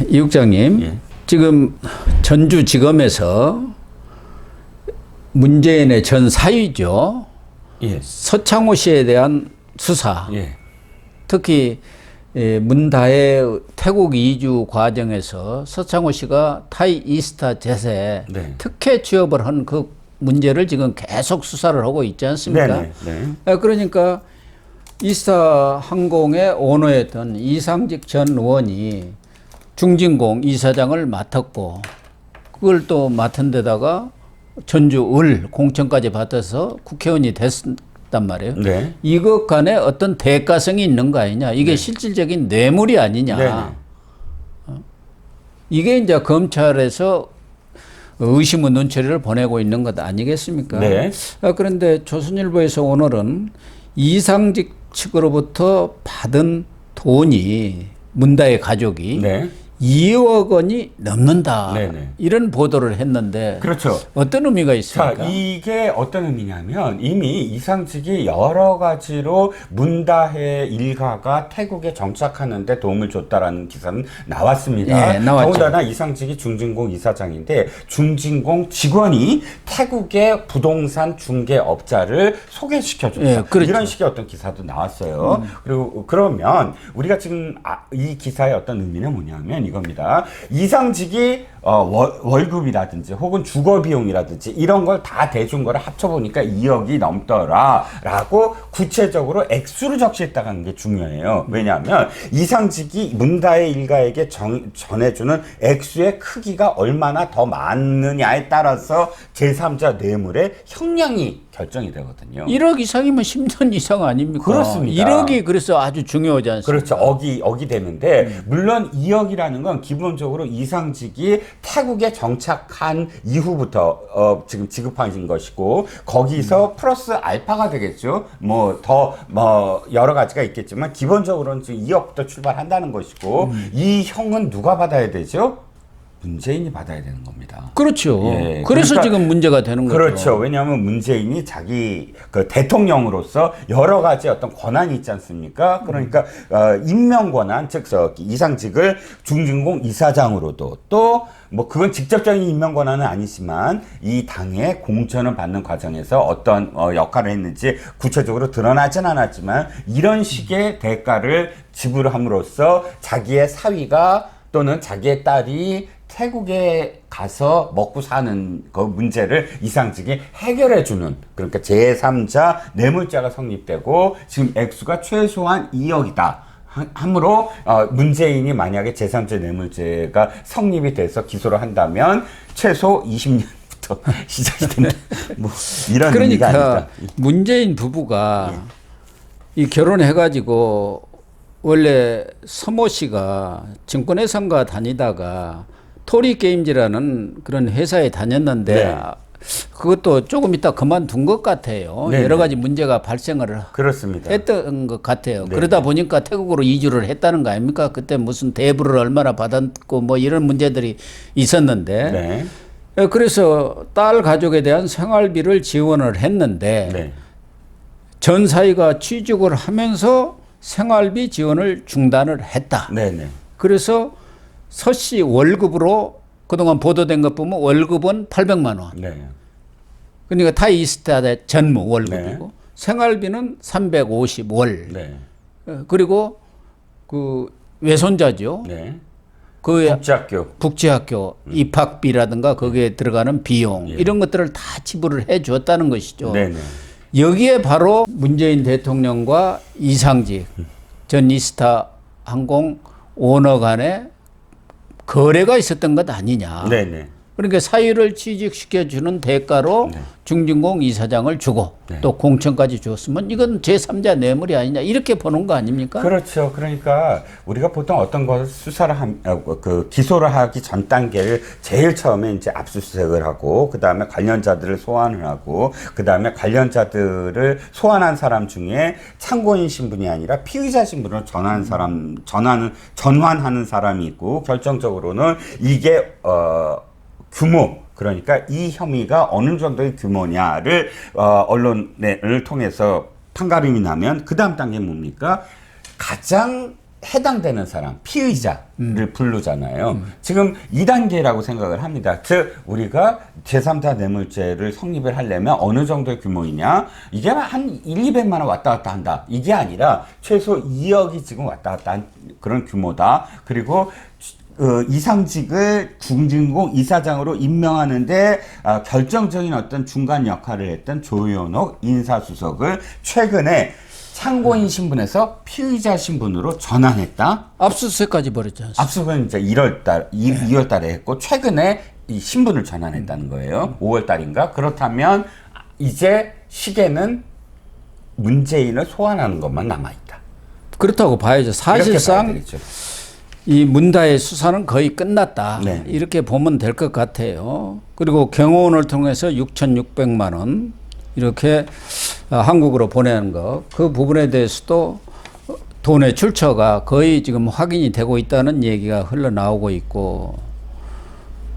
이 국장님, 예. 지금 전주지검에서 문재인의 전 사위죠. 예. 서창호 씨에 대한 수사, 예. 특히 문다의 태국 이주 과정에서 서창호 씨가 타이 이스타 젯에 네. 특혜 취업을 한 그 문제를 지금 계속 수사를 하고 있지 않습니까? 네네. 네. 그러니까 이스타 항공의 오너였던 이상직 전 의원이 중진공 이사장을 맡았고, 그걸 또 맡은 데다가 전주을 공천까지 받아서 국회의원이 됐단 말이에요. 네. 이것 간에 어떤 대가성이 있는 거 아니냐. 이게 실질적인 뇌물이 아니냐. 네네. 이게 이제 검찰에서 의심의 눈초리를 보내고 있는 것 아니겠습니까? 네. 그런데 조선일보에서 오늘은 이상직 측으로부터 받은 돈이 문다의 가족이 네. 2억 원이 넘는다. 네네. 이런 보도를 했는데 그렇죠. 어떤 의미가 자, 있습니까? 이게 어떤 의미냐면 이미 이상직이 여러 가지로 문다해 일가가 태국에 정착하는데 도움을 줬다라는 기사는 나왔습니다. 예, 나왔죠. 더군다나 이상직이 중진공 이사장인데 중진공 직원이 태국의 부동산 중개업자를 소개시켜줬다. 예, 그렇죠. 이런 식의 어떤 기사도 나왔어요. 그리고 그러면 우리가 지금 이 기사의 어떤 의미는 뭐냐면 이겁니다. 이상직이 월급이라든지 혹은 주거 비용이라든지 이런 걸 다 대준 거를 합쳐보니까 2억이 넘더라라고 구체적으로 액수를 적시했다는 게 중요해요. 왜냐하면 이상직이 문다의 일가에게 전해주는 액수의 크기가 얼마나 더 많느냐에 따라서 제3자 뇌물의 형량이 결정이 되거든요. 1억 이상이면 10년 이상 아닙니까? 그렇습니다. 1억이 그래서 아주 중요하지 않습니까? 그렇죠. 억이 되는데 물론 2억이라는 건 기본적으로 이상직이 태국에 정착한 이후부터 지금 지급하신 것이고 거기서 플러스 알파가 되겠죠. 여러 가지가 있겠지만 기본적으로는 지금 2억부터 출발한다는 것이고 이 형은 누가 받아야 되죠? 문재인이 받아야 되는 겁니다. 그렇죠. 예, 그래서 그러니까, 지금 문제가 되는 거죠. 그렇죠. 왜냐하면 문재인이 자기 그 대통령으로서 여러 가지 어떤 권한이 있지 않습니까? 그러니까 임명 권한, 즉 이상직을 중진공 이사장으로도 또 뭐 그건 직접적인 임명 권한은 아니지만 이 당의 공천을 받는 과정에서 어떤 역할을 했는지 구체적으로 드러나진 않았지만 이런 식의 대가를 지불함으로써 자기의 사위가 또는 자기의 딸이 태국에 가서 먹고 사는 그 문제를 이상직이 해결해주는, 그러니까 제3자 뇌물죄가 성립되고 지금 액수가 최소한 2억이다. 함으로 문재인이 만약에 제3자 뇌물죄가 성립이 돼서 기소를 한다면 최소 20년부터 시작이 된다. 뭐 이런 의미가 그러니까 아닐까. 문재인 부부가 이 결혼해가지고 원래 서모 씨가 증권회사인가 다니다가 토리게임즈라는 그런 회사에 다녔는데 네. 그것도 조금 있다 그만둔 것 같아요. 네, 여러 네. 가지 문제가 발생을 그렇습니다. 했던 것 같아요. 네. 그러다 보니까 태국으로 이주를 했다는 거 아닙니까? 그때 무슨 대부를 얼마나 받았고 뭐 이런 문제들이 있었는데 네. 그래서 딸 가족에 대한 생활비를 지원을 했는데 네. 전 사위가 취직을 하면서 생활비 지원을 중단을 했다. 네네. 그래서 서 씨 월급으로 그동안 보도된 것 보면 월급은 800만 원. 네. 그러니까 타이스타의 전무 월급이고 네. 생활비는 350월. 네. 그리고 그 외손자죠. 네. 그 국제학교. 국제학교 입학비라든가 거기에 들어가는 비용 이런 것들을 다 지불을 해 주었다는 것이죠. 네네. 여기에 바로 문재인 대통령과 이상직 전 이스타 항공 오너 간에 거래가 있었던 것 아니냐. 네네. 그러니까 사유를 취직시켜주는 대가로 중진공 이사장을 주고 또 공천까지 줬으면 이건 제3자 뇌물이 아니냐 이렇게 보는 거 아닙니까? 그렇죠. 그러니까 우리가 보통 어떤 것을 기소를 하기 전 단계를 제일 처음에 이제 압수수색을 하고 그 다음에 관련자들을 소환을 하고 그 다음에 관련자들을 소환한 사람 중에 참고인 신분이 아니라 피의자 신분으로 전환하는 사람이 있고 결정적으로는 이게 규모, 그러니까 이 혐의가 어느 정도의 규모냐를 언론을 통해서 판가름이 나면 그 다음 단계는 뭡니까? 가장 해당되는 사람, 피의자를 부르잖아요. 지금 2단계라고 생각을 합니다. 즉, 우리가 제3자 뇌물죄를 성립을 하려면 어느 정도의 규모이냐? 이게 한 1, 200만 원 왔다 갔다 한다. 이게 아니라 최소 2억이 지금 왔다 갔다 한 그런 규모다. 그리고 이상직을 중진공 이사장으로 임명하는데 결정적인 어떤 중간 역할을 했던 조현옥 인사수석을 최근에 참고인 신분에서 피의자 신분으로 전환했다. 압수수색까지 벌였지 않습니까? 압수수색은 이제 2월 달에 했고 최근에 이 신분을 전환했다는 거예요. 5월 달인가? 그렇다면 이제 시계는 문재인을 소환하는 것만 남아있다. 그렇다고 봐야죠. 사실상 이 문다의 수사는 거의 끝났다. 네. 이렇게 보면 될 것 같아요. 그리고 경호원을 통해서 6,600만 원 이렇게 한국으로 보내는 거, 그 부분에 대해서도 돈의 출처가 거의 지금 확인이 되고 있다는 얘기가 흘러나오고 있고,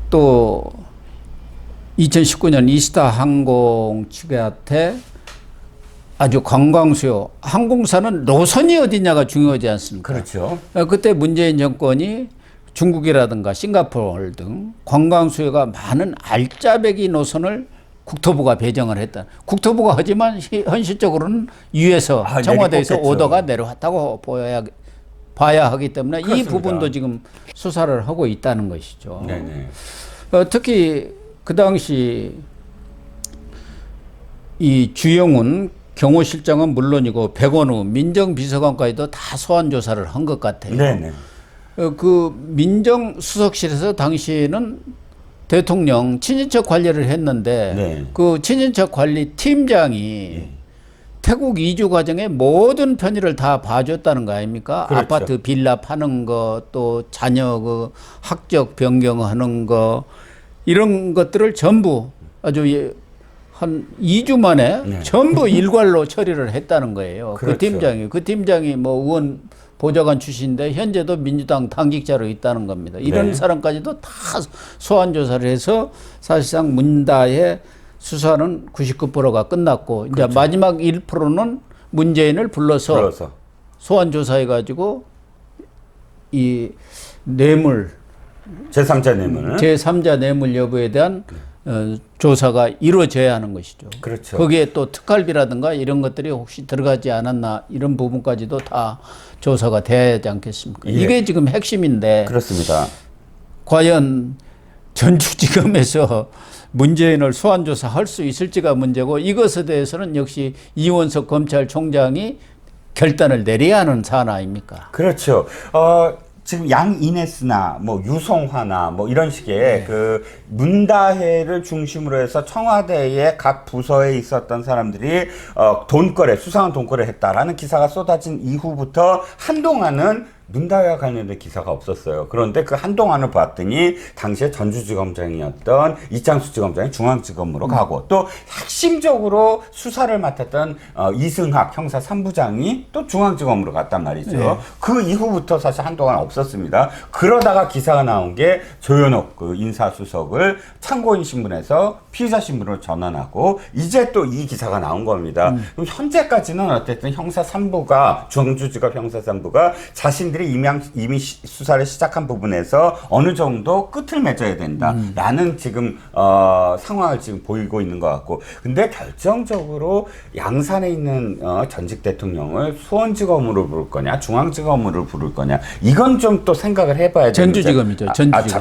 또 2019년 이스타 항공 측한테 아주 관광 수요, 항공사는 노선이 어디냐가 중요하지 않습니까? 그렇죠. 그때 문재인 정권이 중국이라든가 싱가포르 등 관광 수요가 많은 알짜배기 노선을 국토부가 배정을 했다. 국토부가 하지만 현실적으로는 위에서 청와대에서 오더가 내려왔다고 봐야 하기 때문에 그렇습니다. 이 부분도 지금 수사를 하고 있다는 것이죠. 네네. 특히 그 당시 이 주영훈 경호실장은 물론이고 백원우 민정비서관까지도 다 소환 조사를 한 것 같아요. 네네. 그 민정수석실에서 당시에는 대통령 친인척 관리를 했는데 네. 그 친인척 관리 팀장이 태국 이주 과정에 모든 편의를 다 봐줬다는 거 아닙니까? 그렇죠. 아파트 빌라 파는 거, 또 자녀 그 학적 변경하는 거, 이런 것들을 전부 아주 한 2주 만에 전부 일괄로 처리를 했다는 거예요. 그렇죠. 그 팀장이 뭐 의원 보좌관 출신인데 현재도 민주당 당직자로 있다는 겁니다. 이런 사람까지도 다 소환 조사를 해서 사실상 문다의 수사는 99%가 끝났고 이제 마지막 1%는 문재인을 불러서 소환 조사해 가지고 이 뇌물 제3자 뇌물 여부에 대한 조사가 이루어져야 하는 것이죠. 그렇죠. 거기에 또 특활비라든가 이런 것들이 혹시 들어가지 않았나 이런 부분까지도 다 조사가 돼야 하지 않겠습니까? 이게 지금 핵심인데. 그렇습니다. 과연 전주지검에서 문재인을 소환조사할 수 있을지가 문제고, 이것에 대해서는 역시 이원석 검찰총장이 결단을 내려야 하는 사안 아닙니까? 그렇죠. 지금 양이네스나 뭐 유성화나 뭐 이런 식의 그 문다혜를 중심으로 해서 청와대의 각 부서에 있었던 사람들이 수상한 돈거래 했다라는 기사가 쏟아진 이후부터 한동안은 문다혜와 관련된 기사가 없었어요. 그런데 그 한동안을 봤더니 당시에 전주지검장이었던 이창수 지검장이 중앙지검으로 가고, 또 핵심적으로 수사를 맡았던 이승학 형사 3부장이 또 중앙지검으로 갔단 말이죠. 그 이후부터 사실 한동안 없었습니다. 그러다가 기사가 나온 게 조현옥 그 인사수석을 참고인 신분에서 피의자 신분으로 전환하고, 이제 또 이 기사가 나온 겁니다. 그럼 현재까지는 어쨌든 형사 3부가 중앙지검 형사 3부가 자신들이 이미 수사를 시작한 부분에서 어느 정도 끝을 맺어야 된다라는 지금 상황을 지금 보이고 있는 것 같고, 근데 결정적으로 양산에 있는 전직 대통령을 수원지검으로 부를 거냐 중앙지검으로 부를 거냐, 이건 좀 또 생각을 해봐야 되는데, 전주지검이죠.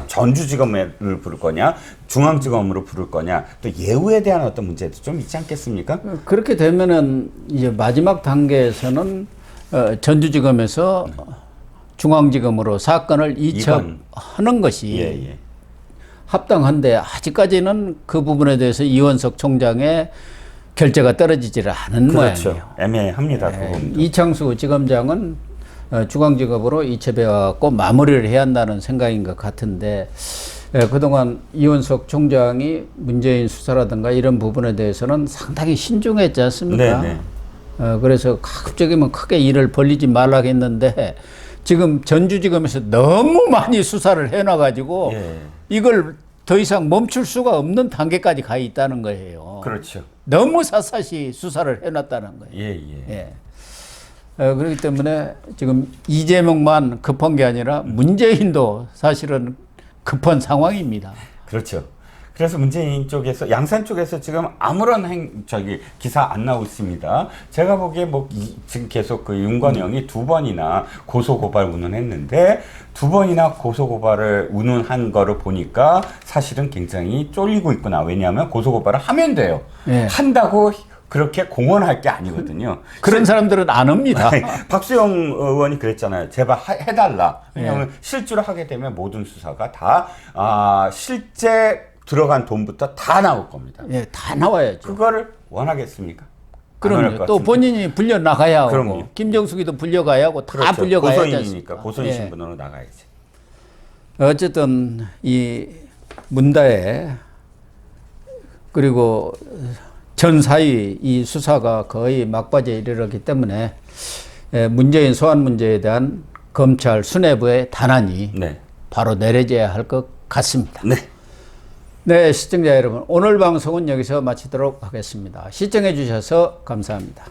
전주지검을 부를 거냐 중앙지검으로 부를 거냐, 또 예우에 대한 어떤 문제도 좀 있지 않겠습니까? 그렇게 되면은 이제 마지막 단계에서는 전주지검에서 중앙지검으로 사건을 이첩하는 것이 합당한데, 아직까지는 그 부분에 대해서 이원석 총장의 결재가 떨어지지를 않은 모양이에요. 애매합니다. 이창수 지검장은 중앙지검으로 이첩해 갖고 마무리를 해야 한다는 생각인 것 같은데, 그동안 이원석 총장이 문재인 수사라든가 이런 부분에 대해서는 상당히 신중했지 않습니까? 그래서 가급적이면 크게 일을 벌리지 말라고 했는데, 지금 전주지검에서 너무 많이 수사를 해놔가지고 이걸 더 이상 멈출 수가 없는 단계까지 가 있다는 거예요. 그렇죠. 너무 샅샅이 수사를 해놨다는 거예요. 그렇기 때문에 지금 이재명만 급한 게 아니라 문재인도 사실은 급한 상황입니다. 그렇죠. 그래서 문재인 쪽에서 양산 쪽에서 지금 아무런 기사 안 나오고 있습니다. 제가 보기에 지금 계속 그 윤건영이 두 번이나 고소 고발 운운했는데 두 번이나 고소 고발을 운운한 거를 보니까 사실은 굉장히 쫄리고 있구나. 왜냐하면 고소 고발을 하면 돼요. 네. 한다고 그렇게 공언할 게 아니거든요. 그런 사람들은 안 합니다. 박수영 의원이 그랬잖아요. 제발 해달라. 왜냐하면 실제로 하게 되면 모든 수사가 다 실제 들어간 돈부터 다 나올 겁니다. 예, 다 나와야죠. 그거를 원하겠습니까? 그럼요. 또 본인이 불려 나가야 하고, 그럼요. 김정숙이도 불려가야 하고, 다 그렇죠. 불려가야지. 고소인이니까 고소인 신분으로 나가야지. 어쨌든 이 문다혜 그리고 전사위 이 수사가 거의 막바지에 이르렀기 때문에 문재인 소환 문제에 대한 검찰 수뇌부의 단안이 네. 바로 내려져야 할 것 같습니다. 네. 네, 시청자 여러분, 오늘 방송은 여기서 마치도록 하겠습니다. 시청해 주셔서 감사합니다.